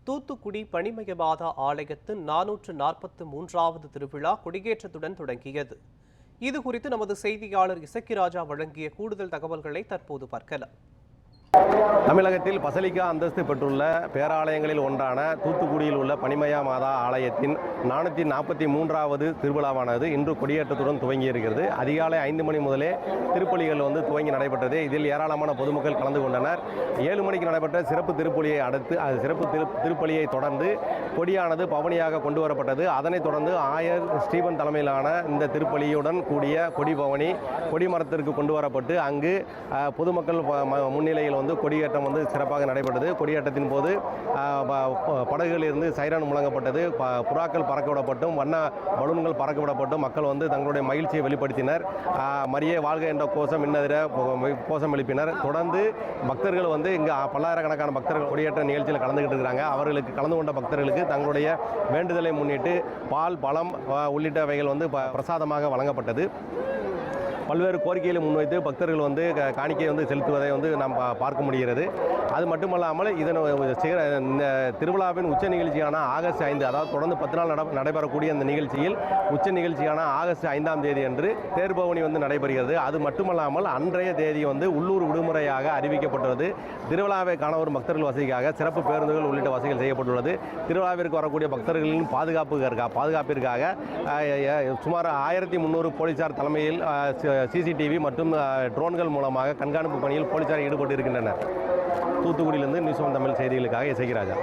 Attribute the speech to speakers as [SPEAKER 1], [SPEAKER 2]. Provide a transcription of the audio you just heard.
[SPEAKER 1] தூத்துக்குடி பனிமய மாதா ஆலயத்தின் 443வது திருவிழா கொடியேற்றத்துடன் தொடங்கியது. இதுகுறித்து நமது செய்தியாளர் இசக்கிராஜா வழங்கிய கூடுதல் தகவல்களை தற்போது பார்க்கலாம்.
[SPEAKER 2] தமிழகத்தில் பசலிக்கா அந்தஸ்து பெற்றுள்ள பேராலயங்களில் ஒன்றான தூத்துக்குடியில் உள்ள பனிமயா மாதா ஆலயத்தின் 443வது திருவிழாவானது இன்று கொடியேற்றத்துடன் துவங்கியிருக்கிறது. அதிகாலை 5 மணி முதலே திருப்பலிகள் துவங்கி நடைபெற்றது. இதில் ஏராளமான பொதுமக்கள் கலந்து கொண்டனர். 7 மணிக்கு நடைபெற்ற சிறப்பு திருப்பலியை அடுத்து சிறப்பு திருப்பலியை தொடர்ந்து கொடியானது பவனியாக கொண்டு வரப்பட்டது. அதனைத் தொடர்ந்து ஆயர் ஸ்டீபன் தலைமையிலான இந்த திருப்பலியுடன் கூடிய கொடி பவனி கொடிமரத்திற்கு கொண்டு வரப்பட்டு அங்கு பொதுமக்கள் முன்னிலையில் கொடியேற்றம் சிறப்பாக நடைபெற்றது. கொடியேற்றத்தின் போது படகுகளிலிருந்து சைரன் முழங்கப்பட்டது. புறாக்கள் பறக்கவிடப்பட்டும் வண்ண பலூன்கள் பறக்கவிடப்பட்டும் மக்கள் தங்களுடைய மகிழ்ச்சியை வெளிப்படுத்தினர். மரியே வாழ்க என்ற கோஷம் இன்னதிர கோஷம் எழுப்பினர். தொடர்ந்து பக்தர்கள் இங்கு பல்லாயிரக்கணக்கான பக்தர்கள் கொடியேற்ற நிகழ்ச்சியில் கலந்துகிட்டு இருக்கிறாங்க. அவர்களுக்கு கலந்து கொண்ட பக்தர்களுக்கு தங்களுடைய வேண்டுதலை முன்னிட்டு பால் பழம் உள்ளிட்டவைகள் பிரசாதமாக வழங்கப்பட்டது. பல்வேறு கோரிக்கைகளை முன்வைத்து பக்தர்கள் காணிக்கை செலுத்துவதை நாம் பார்க்க முடிகிறது. அது மட்டுமல்லாமல் இந்த திருவிழாவின் உச்ச நிகழ்ச்சியான ஆகஸ்ட் 5, அதாவது தொடர்ந்து 10 நாள் நடைபெறக்கூடிய அந்த நிகழ்ச்சியில் உச்ச நிகழ்ச்சியான ஆகஸ்ட் 5ஆம் தேதி அன்று தேர்பவனி நடைபெறுகிறது. அது மட்டுமல்லாமல் அன்றைய தேதி உள்ளூர் விடுமுறையாக அறிவிக்கப்பட்டுள்ளது. திருவிழாவை காண வரும் பக்தர்கள் வசதிக்காக சிறப்பு பேருந்துகள் உள்ளிட்ட வசதிகள் செய்யப்பட்டுள்ளது. திருவிழாவிற்கு வரக்கூடிய பக்தர்களின் பாதுகாப்பிற்காக சுமார் 1300 போலீசார் தலைமையில் சிசிடிவி மற்றும் ட்ரோன்கள் மூலமாக கண்காணிப்பு பணியில் போலீசார் ஈடுபட்டு இருக்கின்றனர். தூத்துக்குடியிலிருந்து நியூஸ் ஒன் தமிழ் செய்திகளுக்காக இசக்கிராஜா.